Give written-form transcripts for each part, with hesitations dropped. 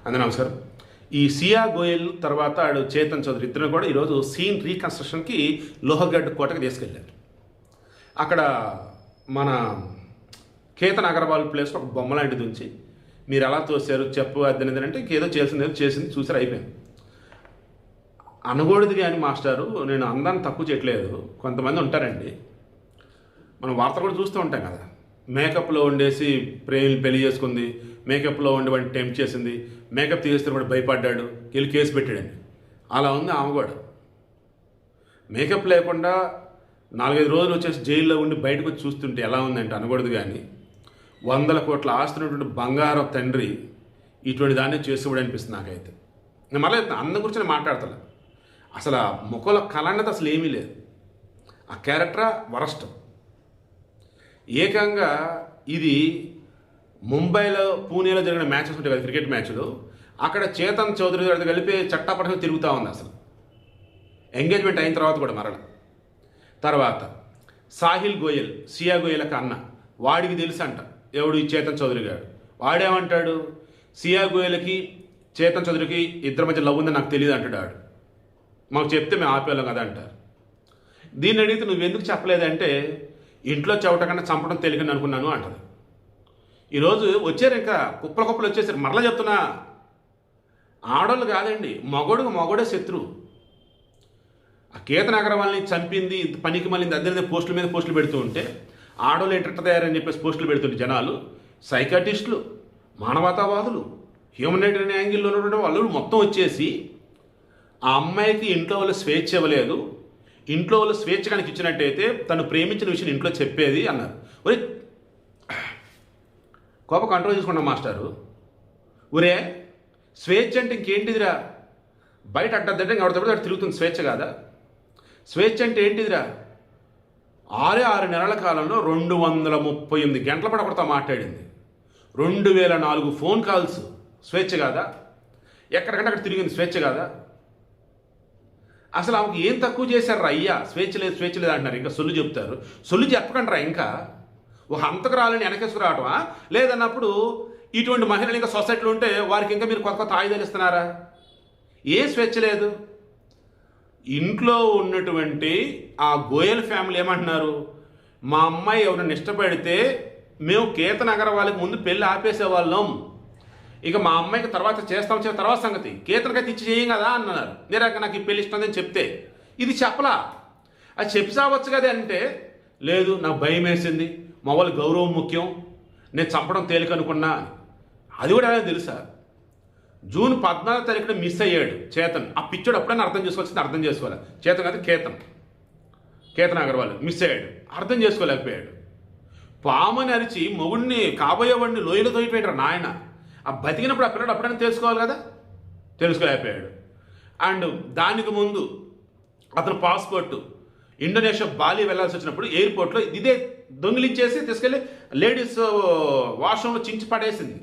అందరూ నమస్కారం. ఈ సియా గోయల్ తర్వాత ఆడు చేతన్ చౌదరి ఇద్దరు కూడా ఈరోజు సీన్ రీకన్స్ట్రక్షన్కి లోహగఢ్ కోటకి తీసుకెళ్ళారు. అక్కడ మన కేతన్ అగర్వాల్ ప్లేస్లో ఒక బొమ్మ లాంటిది ఉంచి మీరు ఎలా తోసారు చెప్పు అద్దనేది అంటే ఇంకేదో చేసింది చూసారు, అయిపోయింది. అనకూడదు కానీ మాస్టారు, నేను అందాన్ని తక్కువ చేయట్లేదు. కొంతమంది ఉంటారండి, మనం వార్తలు కూడా చూస్తూ ఉంటాం కదా, మేకప్లో ఉండేసి పెళ్లి చేసుకుంది, మేకప్లో ఉండి వాడిని టెంప్ట్ చేసింది, మేకప్ తీసేస్తే వాడు భయపడ్డాడు, వెళ్ళి కేసు పెట్టాడని. అలా ఉంది ఆమె కూడా. మేకప్ లేకుండా 4-5 రోజులు వచ్చేసి జైల్లో ఉండి బయటకు వచ్చి చూస్తుంటే ఎలా ఉందంటే అనకూడదు కానీ 100 కోట్ల ఆస్తున్నటువంటి బంగారం తండ్రి ఇటువంటి దాన్ని చేసుకోవడం అనిపిస్తుంది నాకైతే. నేను మళ్ళీ అందరి గురించి నేను మాట్లాడతాను. అసలు ఆ ముఖంలో కళ అన్నది అసలు ఏమీ లేదు. ఆ క్యారెక్టర్ వరస్ట్. ఏకంగా ఇది ముంబైలో పూణేలో జరిగిన మ్యాచెస్ ఉంటాయి కదా, క్రికెట్ మ్యాచ్లు, అక్కడ చేతన్ చౌదరి గారితో కలిపి చట్టాపట్టంగా తిరుగుతూ ఉంది. అసలు ఎంగేజ్మెంట్ అయిన తర్వాత కూడా మరల తర్వాత సాహిల్ గోయల్, సియా గోయల్కి అన్న, వాడికి తెలుసు అంట ఎవడు ఈ చేతన్ చౌదరి గారు. వాడేమంటాడు, సియా గోయల్కి చేతన్ చౌదరికి ఇద్దరి మధ్య లవ్ ఉందని నాకు తెలియదు అంటాడు. వాడు మాకు చెప్తే మేము ఆపేవాళ్ళం కదా అంటారు. దీన్ని అడిగితే నువ్వెందుకు చెప్పలేదంటే ఇంట్లో చెవట కన్నా చంపడం తెలియని అనుకున్నాను అంటది. ఈరోజు వచ్చారు, ఇంకా కుప్పలు వచ్చేసారు. మరలా చెప్తున్నా, ఆడోళ్ళు కాదండి, మగోడే శత్రువు. ఆ కేతన్ అగర్వాల్ని చంపింది, పనికి మళ్ళీ అద్దె పోస్టుల మీద పోస్టులు పెడుతూ ఉంటే ఆడోళ్ళు ఏంటంటే తయారని చెప్పేసి పోస్టులు పెడుతుంటే జనాలు, సైకాటిస్టులు, మానవతావాదులు, హ్యూమనిటేరియన్ యాంగిల్లో ఉన్నటువంటి వాళ్ళు మొత్తం వచ్చేసి ఆ అమ్మాయికి ఇంట్లో వాళ్ళు స్వేచ్ఛ ఇవ్వలేదు, ఇంట్లో వాళ్ళు స్వేచ్ఛ కనుక ఇచ్చినట్టయితే తను ప్రేమించిన విషయం ఇంట్లో చెప్పేది అన్నారు. ఒరే కోప కంట్రోల్ చేసుకున్నాం మాస్టారు. ఒరే స్వేచ్ఛ అంటే ఇంకేంటిదిరా? బయట అడ్డదంటే ఎవరితో తిరుగుతుంది, స్వేచ్ఛ కాదా? స్వేచ్ఛ అంటే ఏంటిదిరా? 6 నెలల కాలంలో 238 గంటల పాటు ఒకరితో మాట్లాడింది, 2004 ఫోన్ కాల్స్, స్వేచ్ఛ కాదా? ఎక్కడికంటే అక్కడ తిరిగింది, స్వేచ్ఛ కాదా? అసలు ఆమెకు ఏం తక్కువ చేశారు అయ్యా? స్వేచ్ఛ లేదు అంటున్నారు. ఇంకా సొల్లు చెప్తారు. సొల్లు చెప్పకంటారా? ఇంకా ఒక హంతకురాలని వెనకేసుకురావటమా? లేదన్నప్పుడు ఇటువంటి మహిళలు ఇంకా సొసైటీలో ఉంటే వారికి ఇంకా మీరు కొత్త ఆయుధాలు ఇస్తున్నారా? ఏ స్వేచ్ఛ లేదు. ఇంట్లో ఉన్నటువంటి ఆ గోయల్ ఫ్యామిలీ ఏమంటున్నారు, మా అమ్మాయి ఎవరైనా ఇష్టపడితే మేము కేతన్ అగర్వాల్కి ముందు పెళ్ళి ఆపేసేవాళ్ళం, ఇక మా అమ్మాయికి తర్వాత చేస్తాం తర్వాత సంగతి, కేతన్కైతే ఇచ్చి చేయం కదా అన్నారు. నేను నాకు ఈ పెళ్లి ఇష్టం అని చెప్తే ఇది చెప్పలా, అది చెప్పి సావచ్చు కదా అంటే, లేదు నాకు భయం వేసింది, మా వాళ్ళ గౌరవం ముఖ్యం, నేను చంపడం తేలిక అనుకున్నా. అది కూడా ఎలా తెలుసా, జూన్ 14వ తారీఖున మిస్ అయ్యాడు చేతన్. ఆ పిచ్చోడు అప్పుడైనా అర్థం చేసుకోవాల్సింది అర్థం చేసుకోవాలి. చేతన్ కాదు, కేతన్ అగర్వాల్ మిస్ అయ్యాడు, అర్థం చేసుకోలేకపోయాడు. పామని అరిచి మొగుడిని కాబోయేవాడిని లోయలో తోయిపోయాడు నాయన. ఆ బతికినప్పుడు ఆ పిల్లడు అప్పుడైనా తెలుసుకోవాలి కదా, తెలుసుకోలేకపోయాడు. అండ్ దానికి ముందు అతను పాస్పోర్టు ఇండోనేషియా బాలి వెళ్ళాల్సి వచ్చినప్పుడు ఎయిర్పోర్ట్లో ఇదే దొంగిలించేసి తీసుకెళ్ళి లేడీస్ వాష్రూమ్లో చించి పడేసింది.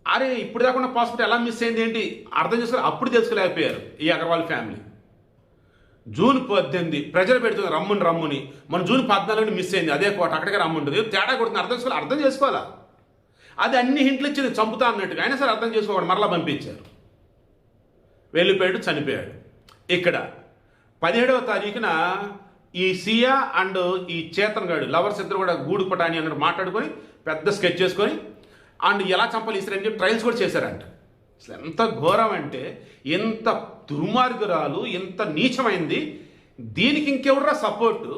అరే ఇప్పుడు దాకా పాస్పోర్ట్ ఎలా మిస్ అయింది ఏంటి అర్థం చేసుకోవాలి, అప్పుడు తెలుసుకోలేకపోయారు ఈ అగర్వాల్ ఫ్యామిలీ. జూన్ 18 ప్రజలు పెడుతుంది రమ్ముని, మన జూన్ 14 మిస్ అయింది, అదే కోట అక్కడికే రమ్ముంటుంది, తేడా కొడుతుంది. అర్థం చేసుకోవాలా? అది అన్ని హింట్లు ఇచ్చింది చంపుతా అన్నట్టుగా, అయినా సరే అర్థం చేసుకోవాలి, మరలా పంపించారు. వెళ్ళిపోయాడు, చనిపోయాడు. ఇక్కడ 17వ తారీఖున ఈ సియా అండ్ ఈ చేతన్ గాడు లవర్స్ ఇద్దరు కూడా గూడు పటాని అన్నట్టు మాట్లాడుకొని పెద్ద స్కెచ్ చేసుకొని అండ్ ఎలా చంపాలి ఇస్తారని చెప్పి ట్రయల్స్ కూడా చేశారంట. అసలు ఎంత ఘోరం అంటే, ఎంత దుర్మార్గురాలు, ఎంత నీచమైంది. దీనికి ఇంకెవడరా సపోర్టు?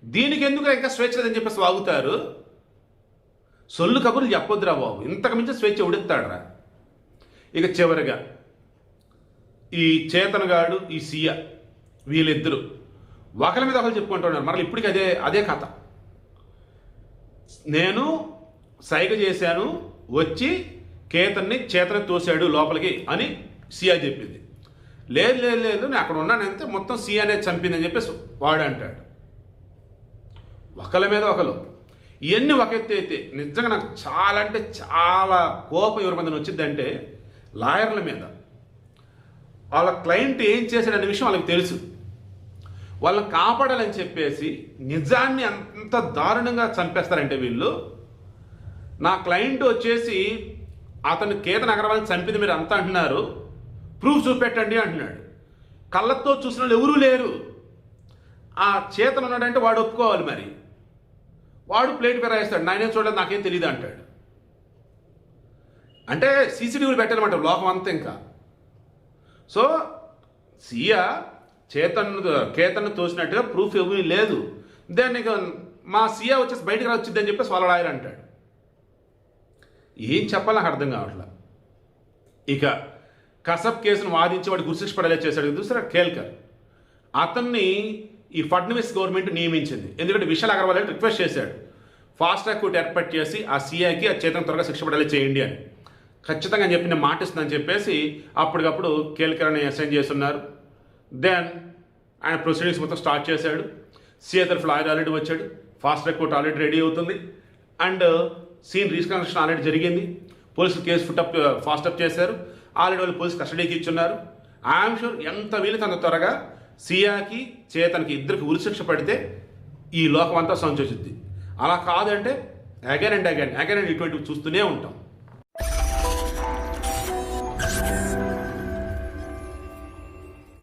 దీనికి ఎందుకు ఇంకా స్వేచ్ఛ లేదని చెప్పేసి వాగుతారు. సొల్లు కబుర్లు చెప్పొద్దురా బాబు, ఇంతకు మించి స్వేచ్ఛ ఉడెత్తాడరా. ఇక చివరిగా ఈ చేతన్ గాడు, ఈ సియా, వీళ్ళిద్దరూ ఒకరి మీద ఒకరు చెప్పుకుంటున్నారు. మరలా ఇప్పటికి అదే కథ. నేను సైగ చేశాను, వచ్చి చేతన్ని తోసాడు లోపలికి అని సియా చెప్పింది. లేదు నేను అక్కడ ఉన్నానంటే మొత్తం సియానే చంపిందని చెప్పేసి వాడు అంటాడు. ఒకరి మీద ఒకరు ఇవన్నీ ఒక ఎత్తు అయితే నిజంగా నాకు చాలా అంటే చాలా కోపం ఎవరి మీద వచ్చిందంటే లాయర్ల మీద. వాళ్ళ క్లయింట్ ఏం చేశాడనే విషయం వాళ్ళకి తెలుసు, వాళ్ళని కాపాడాలని చెప్పేసి నిజాన్ని అంత దారుణంగా చంపేస్తారంటే వీళ్ళు. నా క్లయింట్ వచ్చేసి అతను కేతన్ అగర్వాల్ని చంపింది మీరు అంతా అంటున్నారు, ప్రూఫ్ చూపెట్టండి అంటున్నాడు. కళ్ళతో చూసిన వాళ్ళు ఎవరూ లేరు. ఆ చేతన్ ఉన్నాడంటే వాడు ఒప్పుకోవాలి. మరి వాడు ప్లేట్ ఫిరాయిస్తాడు, నాయనేం చూడలేదు, నాకేం తెలియదు అంటాడు. అంటే సీసీటీవీలు పెట్టాలన్నమాట లోకం అంతా. ఇంకా సో సియా కేతన్ను తోసినట్టుగా ప్రూఫ్ ఏమీ లేదు. దాన్ని మా సియా వచ్చేసి బయటకు వచ్చిందని చెప్పేసి వాళ్ళ లాయర్ అంటాడు. ఏం చెప్పాలి నాకు అర్థం కావట్లా. ఇక కసబ్ కేసును వాదించి వాడు గుర్శిక్ష పడేలా చేశాడు చూసారా కేల్కర్. అతన్ని ఈ ఫడ్నవీస్ గవర్నమెంట్ నియమించింది. ఎందుకంటే విశాల్ అగర్వాల్ రిక్వెస్ట్ చేశాడు, ఫాస్ట్ ట్రాక్ కోర్టు ఏర్పాటు చేసి ఆ సిఐకి ఆ చేతన్ త్వరగా శిక్ష పడేలా చేయండి అని. ఖచ్చితంగా చెప్పి నేను మాటిస్తుందని చెప్పేసి అప్పటికప్పుడు కేల్కర్ అని అసైన్ చేస్తున్నారు. దెన్ ఆయన ప్రొసీడింగ్స్ మొత్తం స్టార్ట్ చేశాడు. సిఐ తరఫు లాయర్ ఆల్రెడీ వచ్చాడు, fast track court already ready అవుతుంది, అండ్ సీన్ రీకన్స్ట్రక్షన్ ఆల్రెడీ జరిగింది. పోలీసులు కేసు ఫాస్ట్ అప్ చేశారు. ఆల్రెడీ వాళ్ళు పోలీసు కస్టడీకి ఇచ్చున్నారు. ఐఎమ్ షూర్ ఎంత వీలైతే అంత త్వరగా సియాకి చేతన్కి ఇద్దరికి ఉరిశిక్ష పడితే ఈ లోకం అంతా సంచోచిద్ది. అలా కాదంటే అగైన్ అండ్ ఇటువంటివి చూస్తూనే ఉంటాం.